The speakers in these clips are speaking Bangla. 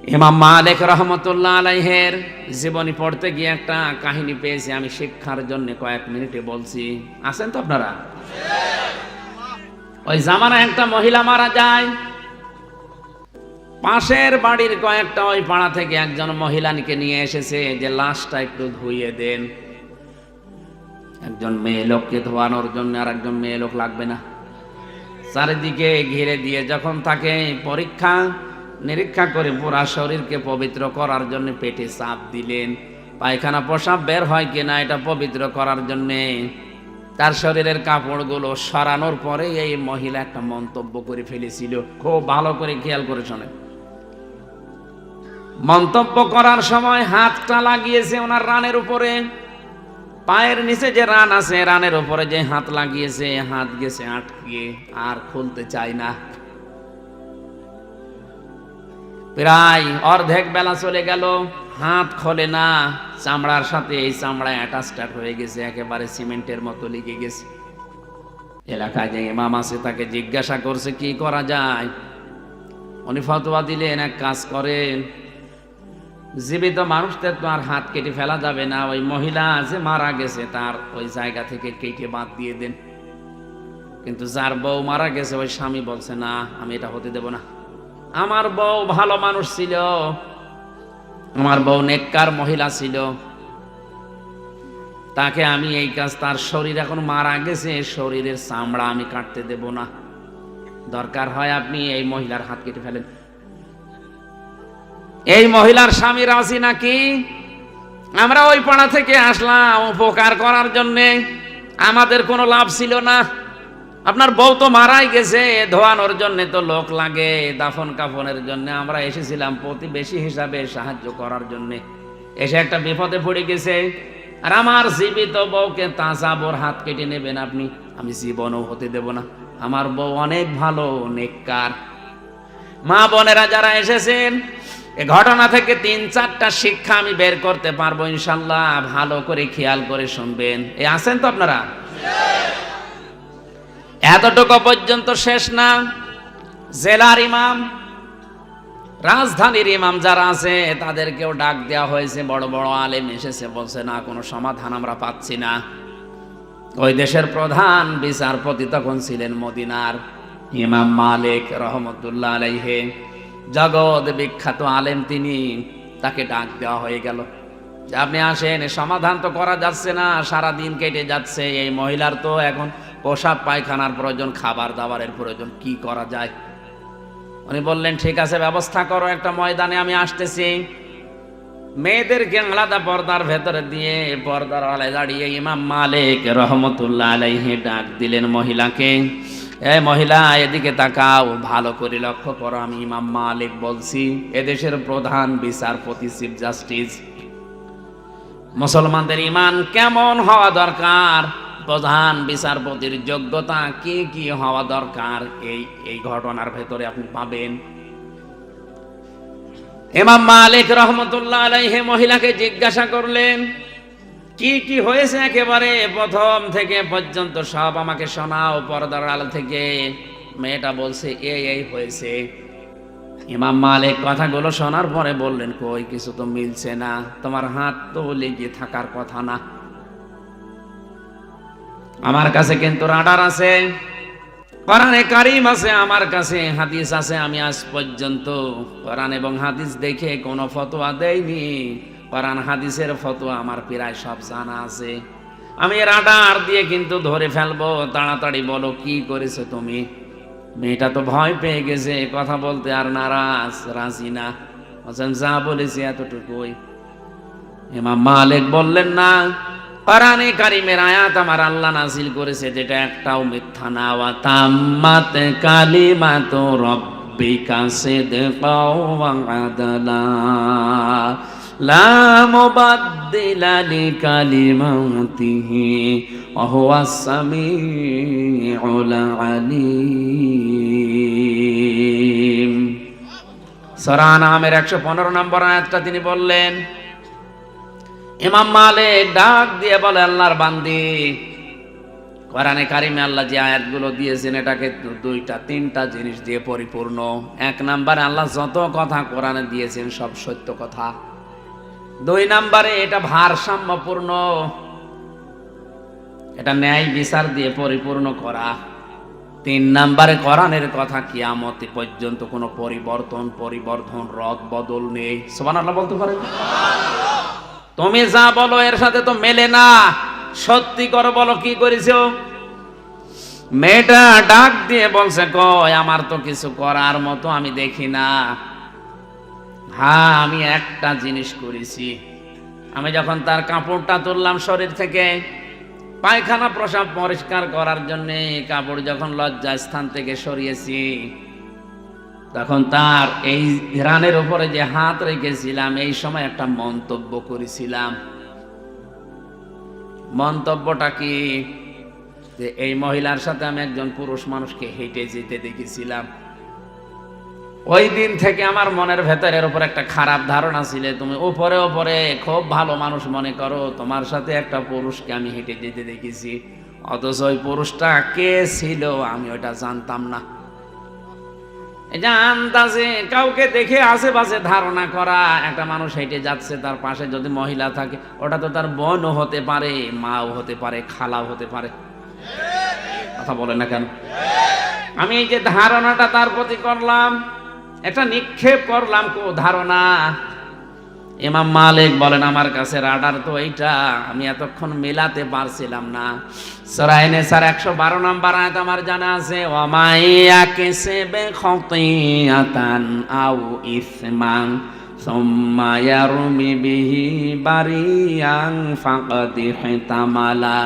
ইমাম মালিক রহমতুল্লাহ আলাইহের জীবনী পড়তে গিয়ে একটা কাহিনী পেয়েছি, আমি শিক্ষার জন্য কয়েক মিনিটে বলছি। আছেন তো আপনারা? ওই জামানায় একটা মহিলা মারা যায়, পাশের বাড়ির কয়েকটা ওই পাড়া থেকে একজন মহিলাকে নিয়ে এসেছে যে লাশটা একটু ধুইয়ে দেন। একজন মেয়ে লোককে ধোয়ানোর জন্য আর একজন মেয়ে লোক লাগবে না। চারিদিকে ঘিরে দিয়ে যখন তাকে পরীক্ষা নিরীক্ষা করে পুরা শরীরকে পবিত্র করার জন্য পেটে চাপ দিলেন, পায়খানা প্রসাব বের হয় কিনা এটা পবিত্র করার জন্য তার শরীরের কাপড়গুলো সরানোর পরে এই মহিলা একটা মন্তব্য করে ফেলেছিল। খুব ভালো করে খেয়াল করে শোনেন। মন্তব্য করার সময় হাতটা লাগিয়েছে ওনার রানের উপরে, পায়ের নিচে যে রান আছে রানের উপরে যে হাত লাগিয়েছে, হাত গেছে আটকে, আর খুলতে চায় না। প্রায় অর্ধেক বেলা চলে গেল, হাত খোলে না, চামড়ার সাথে এই চামড়া অ্যাটাচড হয়ে গেছে, একেবারে সিমেন্টের মতো লেগে গেছে। এলাকায় যে ইমাম আছে তাকে জিজ্ঞাসা করছে কি করা যায়। উনি ফতোয়া দিলেন, এক কাজ করেন, জীবিত মানুষদের তো আর হাত কেটে ফেলা যাবে না, ওই মহিলা যে মারা গেছে তার ওই জায়গা থেকে কেটে বাদ দিয়ে দেন। কিন্তু যার বউ মারা গেছে ওই স্বামী বলছে না, আমি এটা হতে দেব না। আমার বউ ভালো মানুষ ছিল, আমার বউ নেককার মহিলা ছিল, তাকে আমি এই কাজ, তার শরীর এখন মারা গেছে, শরীরের চামড়া আমি কাটতে দেব না, দরকার হয় আপনি এই মহিলার হাত কেটে ফেলেন। এই মহিলার স্বামী রাজি নাকি? আমরা ওই পাড়া থেকে আসলাম উপকার করার জন্য, আমাদের কোনো লাভ ছিল না। আপনার বউ তো মারাই গেছে, ধোয়ানোর জন্য তো লোক লাগে, দাফন কাফনের জন্য আমরা এসেছিলাম প্রতিবেশী হিসাবে সাহায্য করার জন্য। এসে একটা বিপদে পড়ে গেছে, আর আমার জীবিত বউকে তাজাবর হাত কেটে নেবেন আপনি? আমি জীবনও হতে দেব না। আমার বউ অনেক ভালো, নেককার। মা বোনেরা যারা এসেছেন, এ ঘটনা থেকে ৩-৪টা শিক্ষা আমি বের করতে পারবো ইনশাল্লাহ, ভালো করে খেয়াল করে শুনবেন। এই আছেন তো আপনারা? এতটুকু পর্যন্ত শেষ না, জেলার ইমাম, রাজধানীর ইমাম যারা আছে তাদেরকেও ডাক দেওয়া হয়েছে, বড় বড় আলেম এসেছে, বলছে না কোনো সমাধান আমরা পাচ্ছি না। ওই দেশের প্রধান বিচারপতি তখন ছিলেন মদিনার ইমাম মালিক রহমতুল্লাহ আলাইহি, জগৎ বিখ্যাত আলেম তিনি। তাকে ডাক দেওয়া হয়ে গেল যে আপনি আসেন, সমাধান তো করা যাচ্ছে না, সারা দিন কেটে যাচ্ছে, এই মহিলার তো এখন পোশাক পায়খানার প্রয়োজন, খাবার দাবারের প্রয়োজন, কি করা যায়? উনি বললেন ঠিক আছে, ব্যবস্থা করো, একটা ময়দানে আমি আসতেছি। মেয়েদেরকে আলাদা পর্দার ভেতরে দিয়ে পর্দার আলায় দাঁড়িয়ে ইমাম মালিক রহমতুল্লাহ আলাইহি ডাক দিলেন মহিলাকে, এই মহিলা এদিকে তাকাও, ভালো করে লক্ষ্য করো, আমি ইমাম মালিক বলছি, এদেশের প্রধান বিচারপতি, চিফ জাস্টিস। মুসলমানদের ঈমান কেমন হওয়া দরকার, প্রধান বিচারপতির যোগ্যতা কি কি হওয়া দরকার, এই ঘটনার ভেতরে আপনি পাবেন। ইমাম মালিক রহমতুল্লাহ আলাইহি মহিলাকে জিজ্ঞাসা করলেন কি কি হয়েছে, একেবারে প্রথম থেকে পর্যন্ত সব আমাকে শোনাও পর্দার আলো থেকে। মেয়েটা বলছে এই হয়েছে। ইমাম মালিক কথাগুলো শোনার পরে বললেন কই, কিছু তো মিলছে না, তোমার হাত তো লেগে থাকার কথা না। আমার কাছে কিন্তু রাডার আছে, কোরআনে কারীম আছে, আমার কাছে হাদিস আছে, আমি আজ পর্যন্ত কোরআন এবং হাদিস দেখে কোনো ফতোয়া দেইনি। কোরআন হাদিসের ফতোয়া আমার প্রায় সব জানা আছে, আমি রাডার দিয়ে কিন্তু ধরে ফেলবো, তাড়াতাড়ি বলো কি করেছো তুমি। মেয়েটা তো ভয় পেয়ে গেছে, কথা বলতে আর নারাজ, রাজি না, বলছেন যা বলেছি এতটুকুই। ইমাম মালিক বললেন না, কোরআনে কারীমের আয়াত আমার আল্লাহ নাযিল করেছে যেটা একটাও মিথ্যা না, ওয়া তাম্মাত কালিমাতু রাব্বিকা সিদকাও ওয়া আদলা লা মুবাদদিলা লিকালিমাতিহি ওয়া হুয়াস সামিউল আলীম। সূরা আনআমের 115 নম্বর আয়াতটা তিনি বললেন। ইমাম মালিক ডাক দিয়ে বলে আল্লাহর বান্দি, কোরআনে কারিমে আল্লাহ যে আয়াতগুলো দিয়েছেন এটাকে দুইটা তিনটা জিনিস দিয়ে পরিপূর্ণ। এক নাম্বারে আল্লাহ যত কথা কোরআনে দিয়েছেন সব সত্য কথা। দুই নাম্বারে এটা ভারসাম্যপূর্ণ, এটা ন্যায় বিচার দিয়ে পরিপূর্ণ করা। তিন নাম্বারে কোরআনের কথা কিয়ামত পর্যন্ত কোনো পরিবর্তন রদ বদল নেই। সুবহানাল্লাহ বলতে পারেন? তুমি যা বলো এর সাথে তো মেলে না। সত্যি করে বলো কি করেছো। মেয়েটা ডাক দিয়ে বলছে, কই আমার তো কিছু করার মতো আমি দেখি না। হ্যাঁ, আমি একটা জিনিস করেছি। আমি যখন তার কাপড়টা তুললাম শরীর থেকে পায়খানা প্রসাব পরিষ্কার করার জন্য, কাপড় যখন লজ্জা স্থান থেকে সরিয়েছি, তখন তার এই রানের উপরে যে হাত রেখেছিলাম এই সময় একটা মন্তব্য করেছিলাম। মন্তব্যটা কি? যে এই মহিলার সাথে আমি একজন পুরুষ মানুষকে হেঁটে যেতে দেখেছিলাম। ওই দিন থেকে আমার মনের ভেতরের উপর একটা খারাপ ধারণা ছিল, তুমি উপরে উপরে খুব ভালো মানুষ মনে করো, তোমার সাথে একটা পুরুষকে আমি হেঁটে যেতে দেখেছি, অথচ ওই পুরুষটা কে ছিল আমি ওটা জানতাম না। এই যে আন্দাজে কাউকে দেখে আশেপাশে ধারণা করা, একটা মানুষ হেঁটে যাচ্ছে তার পাশে যদি মহিলা থাকে, ওটা তো তার বোনও হতে পারে, মাও হতে পারে, খালাও হতে পারে। কথা বলে না কেন? আমি এই যে ধারণাটা তার প্রতি করলাম, একটা নিক্ষেপ করলাম ধারণা। ইমাম মালিক বলেন আমার কাছে রাডার তো এইটা, আমি এতক্ষণ মেলাতে পারছিলাম না। সূরা নিসার 112 নম্বর আয়াত আমার জানা আছে, ওয়ামাইয়া কাসাবা খাতিয়াতান আও ইসমান সুম্মা ইয়ারমি বিহি বারিয়ান ফাকাদ ইহতামালা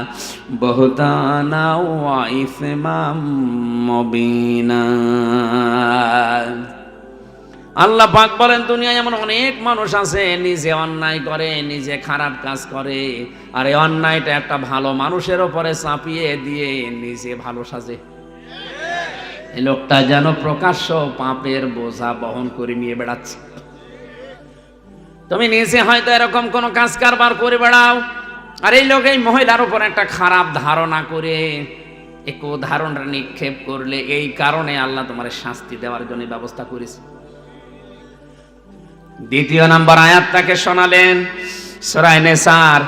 বুহতানা ওয়া ইসমাম মুবিনা। আল্লাহ পাক বলেন দুনিয়ায় এমন অনেক মানুষ আছে নিজে অন্যায় করে, নিজে খারাপ কাজ করে, আর এই অন্যায়টা একটা ভালো মানুষের উপরে চাপিয়ে দিয়ে নিজে ভালো সাজে। এই লোকটা যেন প্রকাশ্য পাপের বোঝা বহন করে নিয়ে বেড়াচ্ছে। তুমি নিজে হয়তো এরকম কোন কাজ কারবার করে বেড়াও, আর এই লোক এই মহিলার উপর একটা খারাপ ধারণা করে এক ধারণা নিক্ষেপ করলে, এই কারণে আল্লাহ তোমার শাস্তি দেওয়ার জন্য ব্যবস্থা করেছে। দ্বিতীয় নাম্বার আয়াতটাকে শোনালেন সূরা নিসার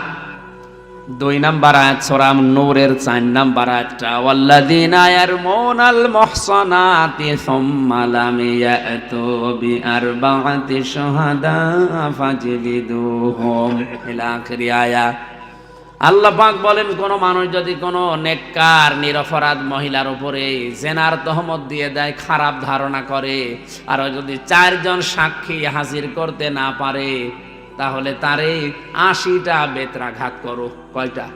2 নাম্বার আয়াত, সূরা নূরের 4 নাম্বার আয়াতটা, ওয়াল্লাযীনা ইয়ারমুনাল মুহসানাতি সুম্মা লাম ইয়াতু বিআরবা'তি শুহাদা ফাজলিদুহুম ইলা আখির আয়াত। আল্লাহ পাক বলেন কোন মানুষ যদি কোন নেককার নিরপরাধ মহিলার উপরে জেনার তহমত দিয়ে দেয়, খারাপ ধারণা করে, আর যদি 4 জন সাক্ষী হাজির করতে না পারে, তাহলে তারে 80টা বেত্রাঘাত করো। কয়টা?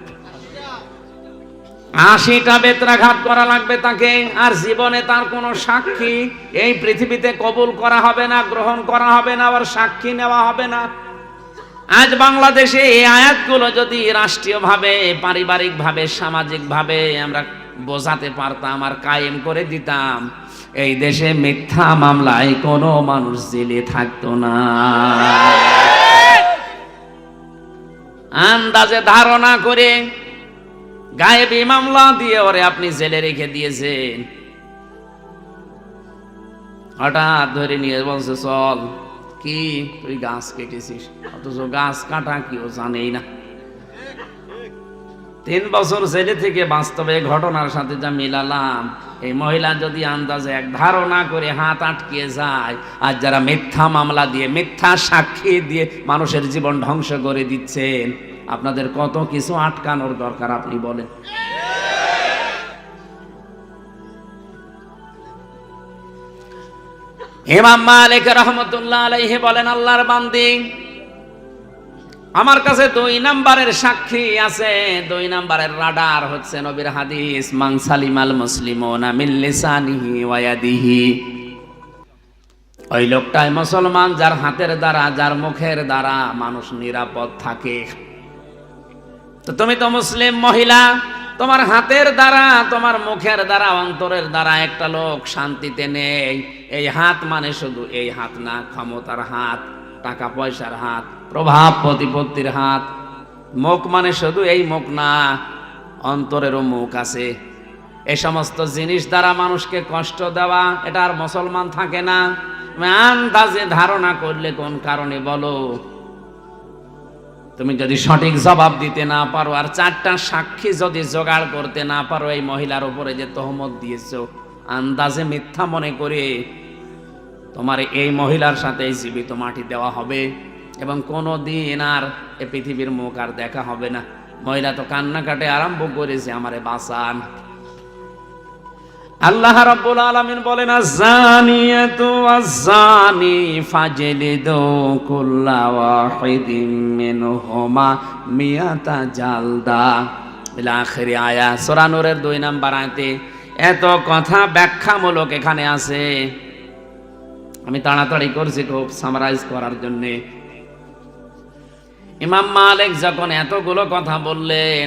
80টা বেত্রাঘাত করা লাগবে তাকে। আর জীবনে তার কোনো সাক্ষী এই পৃথিবীতে কবুল করা হবে না, গ্রহণ করা হবে না, আবার সাক্ষী নেওয়া হবে না। আজ বাংলাদেশে এই আয়াতগুলো যদি রাষ্ট্রীয়ভাবে, পারিবারিকভাবে, সামাজিকভাবে আমরা বোঝাতে পারতাম আর কায়েম করে দিতাম, এই দেশে মিথ্যা মামলায় কোনো মানুষ জেলে থাকতো না। আন্দাজে ধারণা করে গায়েবী মামলা দিয়ে ওরে আপনি জেলে রেখে দিয়েছেন, হঠাৎ ধরে নিয়ে বলছে চল, কি তুই গাছ কেটেছিস, অথচ গাছ কাটা কি ও জানেই না। 3 বছর জেলে থেকে বাস্তবে ঘটনার সাথে যা মিলালাম, এই মহিলা যদি আন্দাজে এক ধারণা করে হাত আটকিয়ে যায়, আর যারা মিথ্যা মামলা দিয়ে, মিথ্যা সাক্ষী দিয়ে মানুষের জীবন ধ্বংস করে দিচ্ছেন, আপনাদের কত কিছু আটকানোর দরকার আপনি বলেন। ইমাম মালিক রাহমাতুল্লাহ আলাইহি বলেন, আল্লাহর বান্দি, আমার কাছে 2 নাম্বারের সাক্ষী আছে, 2 নাম্বারের রাডার হচ্ছে নবীর হাদিস, মান সালিমাল মুসলিমুনা মিন লিসানিহি ওয়া ইয়াদিহি। ওই লোকটাই মুসলমান যার হাতের দ্বারা, যার মুখের দ্বারা মানুষ নিরাপদ থাকে। তো তুমি তো মুসলিম মহিলা, তোমার হাতের দ্বারা, তোমার মুখের দ্বারা, অন্তরের দ্বারা একটা লোক শান্তিতে নেই। এই হাত মানে শুধু এই হাত না, ক্ষমতার হাত, টাকা পয়সার হাত, প্রভাব প্রতিপত্তির হাত। মুখ মানে শুধু এই মুখ না, অন্তরেরও মুখ আছে। এই সমস্ত জিনিস দ্বারা মানুষকে কষ্ট দেওয়া, এটা আর মুসলমান থাকে না। আন্দাজে ধারণা করলে কোন কারণে বলো, তুমি যদি সঠিক জবাব দিতে না পারো আর চারটা সাক্ষী যদি জোগাড় করতে না পারো, এই মহিলার উপরে যে তহমত দিয়েছো আন্দাজে মিথ্যা মনে করে, তোমার এই মহিলার সাথে জীবিত মাটি দেওয়া হবে এবং কোনো দিন আর এ পৃথিবীর মুখ আর দেখা হবে না। মহিলা তো কান্নাকাটে আরম্ভ করেছে, আমারে বাঁচান। আল্লাহ রাব্বুল আলামিন বলেন, আয-যানিয়াতু ওয়াজ-যানি ফাজলিদু কুল্লা ওয়াহিদিম মিনহুমা মিয়াতা জালদা ইলা আখিরি আয়া। সূরা নূরের 2 নম্বর আয়াতে এত কথা ব্যাখ্যামূলক এখানে আছে। আমি তাড়াতাড়ি করছি খুব সামারাইজ করার জন্য। ইমাম মালিক যখন এতগুলো কথা বললেন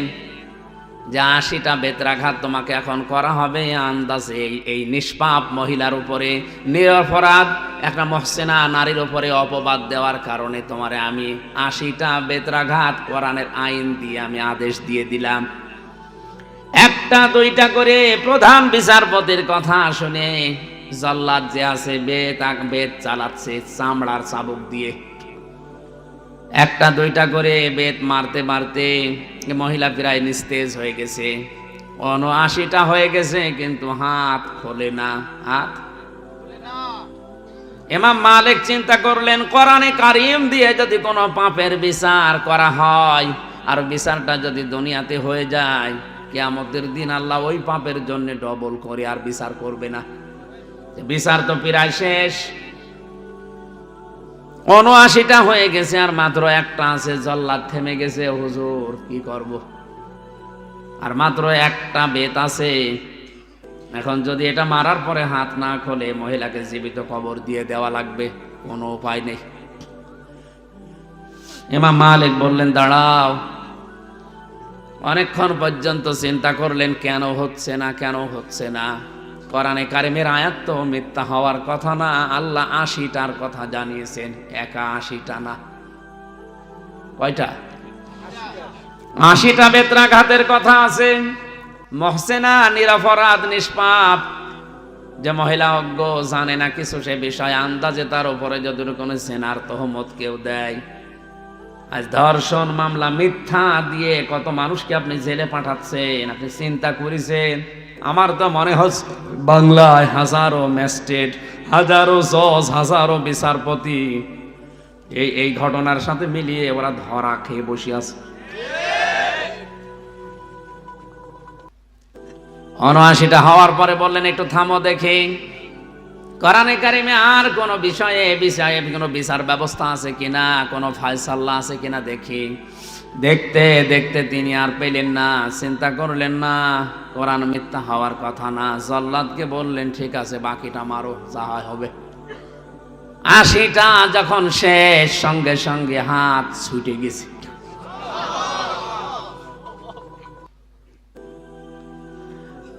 যে 80টা বেত্রাঘাত তোমাকে এখন করা হবে, আন্দাজে এই নিষ্পাপ মহিলার উপরে, নিরপরাধ একটা মুহসিনা নারীর উপরে অপবাদ দেওয়ার কারণে তোমারে আমি 80টা বেত্রাঘাত কোরআনের আইন দিয়ে আমি আদেশ দিয়ে দিলাম। একটা দুইটা করে প্রধান বিচারপতির কথা শুনে জল্লাদ যে আছে বেত চালাচ্ছে চামড়ার চাবুক দিয়ে। একটা দুইটা করে বেত মারতে মারতে মহিলা প্রায় নিস্তেজ হয়ে গেছে। 79টা হয়ে গেছে, কিন্তু হাত খোলে না, হাত। ইমাম মালিক চিন্তা করলেন, কোরআনে কারীম দিয়ে যদি কোনো পাপের বিচার করা হয় আর বিচারটা যদি দুনিয়াতে হয়ে যায়, কিয়ামতের দিন আল্লাহ ওই পাপের জন্য ডবল করে আর বিচার করবে না। বিচার তো প্রায় শেষ, 79টা হয়ে গেছে আর মাত্র একটা আছে। জল্লাদ থেমে গেছে, হুজুর কি করব, আর মাত্র একটা বেত আছে। এখন যদি এটা মারার পরে হাত না খোলে, মহিলাকে জীবিত কবর দিয়ে দেওয়া লাগবে, কোনো উপায় নেই। ইমাম মালিক বললেন, দাঁড়াও। অনেকক্ষণ পর্যন্ত চিন্তা করলেন, কেন হচ্ছে না, কেন হচ্ছে না। কোরআনে কারিমের আয়াত তো মিথ্যা হওয়ার কথা না। আল্লাহ 80টার কথা জানিয়েছেন, একা 80টা না। কয়টা? 80টা বেত্রাঘাতের কথা আছে। মুহসিনা নিরপরাধ নিষ্পাপ যে মহিলা অজ্ঞ, জানে না কিছু সে বিষয়, আন্দাজে তার উপরে যদি কোনো সেনার তহমত কেউ দেয়, আজ ধর্ষণ মামলা মিথ্যা দিয়ে কত মানুষকে আপনি জেলে পাঠাচ্ছেন, আপনি চিন্তা করেছেন? আমার তো মনে হচ্ছে বাংলায় হাজারো ম্যাজিস্ট্রেট, হাজারো জজ, হাজারো বিচারপতি এই ঘটনার সাথে মিলিয়ে ওরা ধরা খেয়ে বসে আছে। 79টা হওয়ার পরে বললেন, একটু থামো দেখে কোরআনে কারিমে আর কোন বিষয়ে কোনো বিচার ব্যবস্থা আছে কিনা, কোনো ফায়সালা আছে কিনা দেখি। দেখতে দেখতে তিনি আর পেলেন না, চিন্তা করলেন না, কোরআন মিথ্যা হওয়ার কথা না। জল্লাদকে বললেন, ঠিক আছে বাকিটা মারো, যা হয় হবে। 80টা যখন শেষ, সঙ্গে সঙ্গে হাত ছুটে গেছে।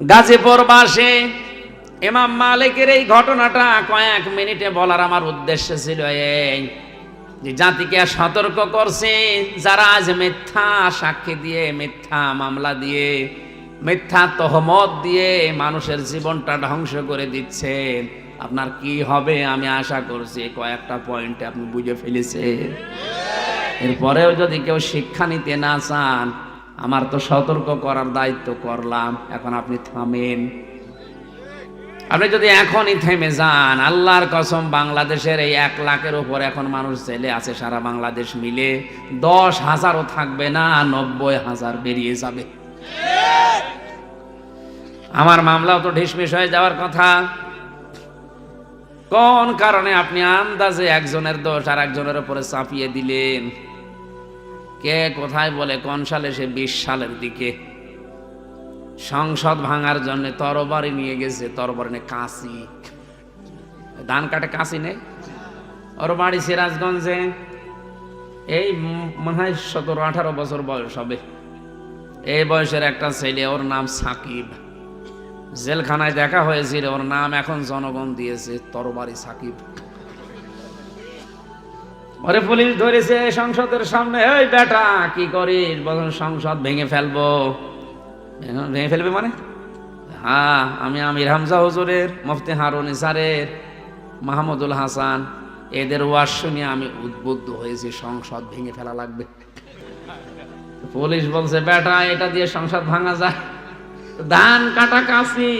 গাজীপুর বাসে ইমাম মালিকের এই ঘটনাটা কয়েক মিনিটে বলার আমার উদ্দেশ্য ছিল এই যে জাতিকে সতর্ক করছে, যারা আজ মিথ্যা সাক্ষী দিয়ে, মিথ্যা মামলা দিয়ে, মিথ্যা তহমত দিয়ে মানুষের জীবনটা ধ্বংস করে দিচ্ছেন, আপনার কি হবে আমি আশা করছি কয়েকটা পয়েন্টে আপনি বুঝে ফেলেছেন। এরপরেও যদি কেউ শিক্ষা নিতে না চান, আমার তো সতর্ক করার দায়িত্ব করলাম, এখন আপনি থামেন। আপনি যদি এখনই থেমে যান, আল্লাহর কসম বাংলাদেশের এই 1 লাখের উপর এখন মানুষ জেলে আছে, সারা বাংলাদেশ মিলে 10,000ও থাকবে না, 90,000 বেরিয়ে যাবে। আমার মামলাও তো ঢিসমিস হয়ে যাওয়ার কথা। কোন কারণে আপনি আন্দাজে একজনের দোষ আর একজনের উপরে চাপিয়ে দিলেন? কে কোথায় বলে কোন সালে, সে 20 সালের দিকে সংসদ ভাঙার জন্য তরবারি নিয়ে গেছে, তরবারি নে কাঁচি, ধান কাটে কাঁচি নেই, ওর বাড়ি সিরাজগঞ্জে। এই মনে হয় 17-18 বছর বয়স হবে। এই বয়সের একটা ছেলে, ওর নাম সাকিব, জেলখানায় দেখা হয়েছিল, ওর নাম এখন জনগণ দিয়েছে তরবারি সাকিব। ওরে পুলিশ ধরেছে সংসদের সামনে, এই বেটা কি করিস? বলুন সংসদ ভেঙে ফেলবো। ভেঙে ফেলবে মানে? হ্যাঁ, আমি আমির হামজা হুজুরের, মুফতি হারুন ইসারের, মাহমুদুল হাসান এদের ওয়াজ শুনে আমি উদ্বুদ্ধ হয়েছি, সংসদ ভেঙে ফেলা লাগবে। পুলিশ বলছে বেটা এটা দিয়ে সংসদ ভাঙা যায়? ধান কাটা কাশি।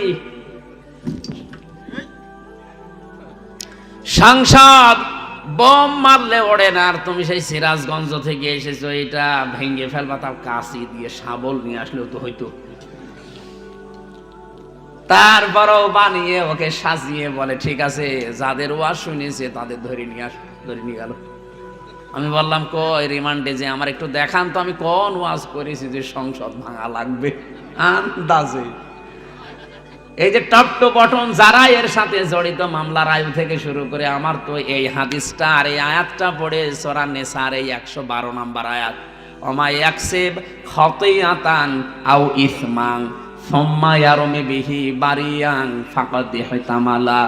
সংসদ বোম মারলে ওড়ে না, আর তুমি সেই সিরাজগঞ্জ থেকে এসেছো এটা ভেঙে ফেলবা, তাও কাশি দিয়ে, শাবল নিয়ে আসলেও তো হইতো। তারপরও বানিয়ে ওকে সাজিয়ে বলে ঠিক আছে, যাদের ওয়াজ শুনেছে তাদের ধরে নিয়ে গেল। আমি বললাম কই রিমান্ডে যে আমার একটু দেখান তো আমি কোন ওয়াজ করেছি যে সংসদ ভাঙা লাগবে। আন্দাজে এই যে টপ টু বটন যারা এর সাথে জড়িত, মামলার আয়ু থেকে শুরু করে, আমার তো এই হাদিসটা আর এই আয়াতটা পড়ে সূরা নিসার এই 112 নম্বর আয়াত, ওমা ইয়াকসিব খাতিয়াতান আও ইসমান সুম্মা ইয়ারমি বিহি বারিয়ান ফাকাদ ইহতামালা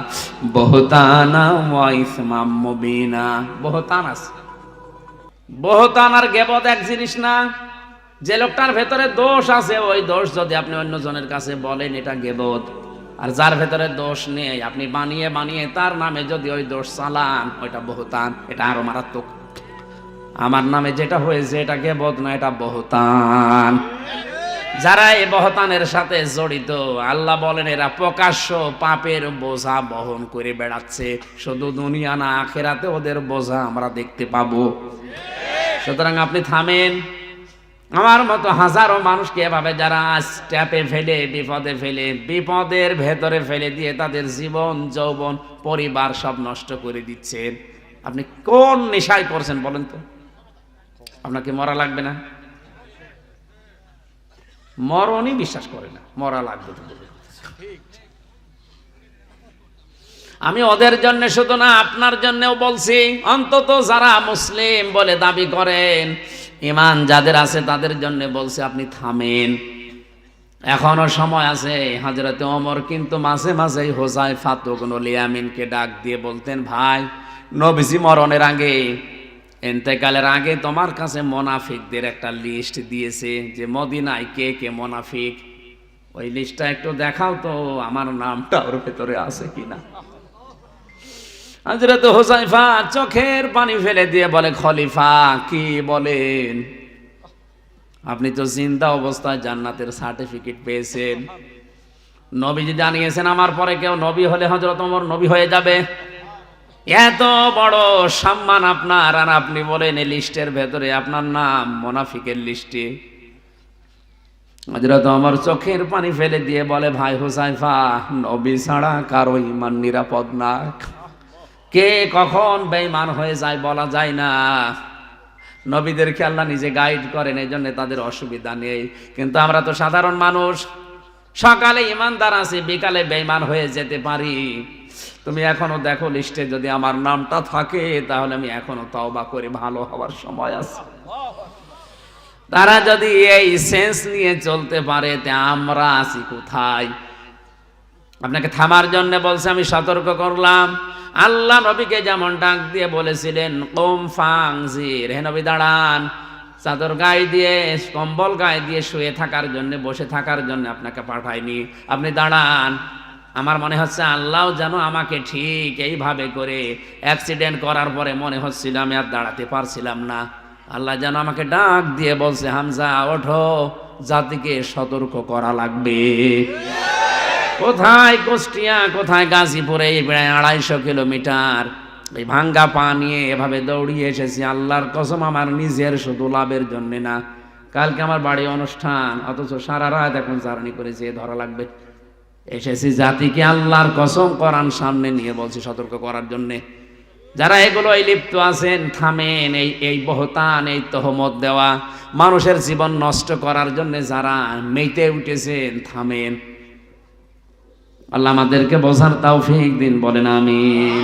বুহতানা ওয়া ইসমাম মুবিনা। বুহতান আছে, বুহতান আর গীবত এক জিনিস না। যে লোকটার ভেতরে দোষ আছে ওই দোষ যদি আপনি অন্যজনের কাছে বলেন এটা গীবত, আর যার ভেতরে দোষ নেই আপনি বানিয়ে বানিয়ে তার নামে যদি ওই দোষ চালান ওইটা বুহতান, এটা আরো মারাত্মক। আমার নামে যেটা হয়েছে এটা গীবত না, এটা বুহতান। যারা এই বহতানের সাথে জড়িত আল্লাহ বলেন এরা প্রকাশ্য পাপের বোঝা বহন করে বেড়াচ্ছে, শুধু দুনিয়া না আখিরাতে ওদের বোঝা আমরা দেখতে পাবো। সুতরাং আপনি থামেন। আমার মতো হাজারো মানুষকে এভাবে যারা স্ট্যাপে ফেলে, বিপদে ফেলে, বিপদের ভেতরে ফেলে দিয়ে তাদের জীবন যৌবন পরিবার সব নষ্ট করে দিচ্ছেন। আপনি কোন নেশায় পড়ছেন বলেন তো? আপনাকে মরা লাগবে না? মরণই বিশ্বাস করে না, মরা লাগবে তো। আমি ওদের জন্য শুধু না আপনার জন্যও বলছি, অন্তত যারা মুসলিম বলে দাবি করেন, ঈমান যাদের আছে তাদের জন্য বলছি আপনি থামেন, এখনো সময় আছে। হযরতে ওমর কিন্তু মাঝে মাঝে হুযায়ফা ইবনুল ইয়ামিনকে ডাক দিয়ে বলতেন, ভাই নবীজি মরণের আগে, ইন্তেকালের আগে তোমার কাছে মুনাফিকদের একটা লিস্ট দিয়েছে যে মদিনায় কে কে মুনাফিক, ওই লিস্টটা একটু দেখাও তো, আমার নামটা ওর ভেতরে আছে কিনা। হযরত হুযায়ফা চোখের পানি ফেলে দিয়ে বলে, খলিফা কি বলেন? আপনি তো জিন্দা অবস্থায় জান্নাতের সার্টিফিকেট পেয়েছেন, নবীজি জানিয়েছেন আমার পরে কেউ নবী হলে হযরত ওমর নবী হয়ে যাবে। এত বড় সম্মান আপনার, আর আপনি বলেন এই লিস্টের ভেতরে আপনার নাম মুনাফিকের লিস্টে। হযরত ওমর চোখের পানি ফেলে দিয়ে বলে, ভাই হুযায়ফা, নবী ছাড়া কারো ঈমান নিরাপদ না, কে কখন বেঈমান হয়ে যায় বলা যায় না। নবীদেরকে আল্লাহ নিজে গাইড করেন, এই জন্য তাদের অসুবিধা নেই। কিন্তু আমরা তো সাধারণ মানুষ, সকালে ঈমানদার আছি, বিকালে বেঈমান হয়ে যেতে পারি। তুমি এখনো দেখো লিস্টে যদি আমার নামটা থাকে তাহলে আমি এখনো তওবা করে ভালো হওয়ার সময় আছে। তারা যদি এই সেন্স নিয়ে চলতে পারে তে আমরা আছি কোথায়? আপনাকে থামার জন্য বলছে, আমি সতর্ক করলাম। আল্লাহ নবীকে যেমন ডাক দিয়ে বলেছিলেন কুম ফাংজির, হে নবী দাঁড়ান, চাদর গায়ে দিয়ে, কম্বল গায়ে দিয়ে শুয়ে থাকার জন্য, বসে থাকার জন্য আপনাকে পাঠাইনি, আপনি দাঁড়ান। আমার মনে হচ্ছে আল্লাহ যেন আমাকে ঠিক এইভাবে করে অ্যাক্সিডেন্ট করার পরে মনে হচ্ছিল আমি আর দাঁড়াতে পারছিলাম না, আল্লাহ যেন আমাকে ডাক দিয়ে বলছে, হামজা ওঠো, জাতিকে সতর্ক করা লাগবে। কোথায় কুষ্টিয়া, কোথায় গাজীপুরে, এই প্রায় 250 কিলোমিটার এই ভাঙ্গা পা নিয়ে এভাবে দৌড়িয়ে এসেছি। আল্লাহর কসম আমার নিজের শুধু লাভের জন্য না, কালকে আমার বাড়ি অনুষ্ঠান, অথচ সারা রাত এখন জার্নি করেছি, ধরা লাগবে। এসেছি জাতিকে আল্লাহর কসম কোরআন সামনে নিয়ে বলছি সতর্ক করার জন্যে। যারা এগুলো লিপ্ত আছেন থামেন। এই বহতান, এই তহমত দেওয়া, মানুষের জীবন নষ্ট করার জন্য যারা মেতে উঠেছেন থামেন। আল্লাহ আমাদেরকে বোঝার তৌফিক দিন, বলেন আমিন।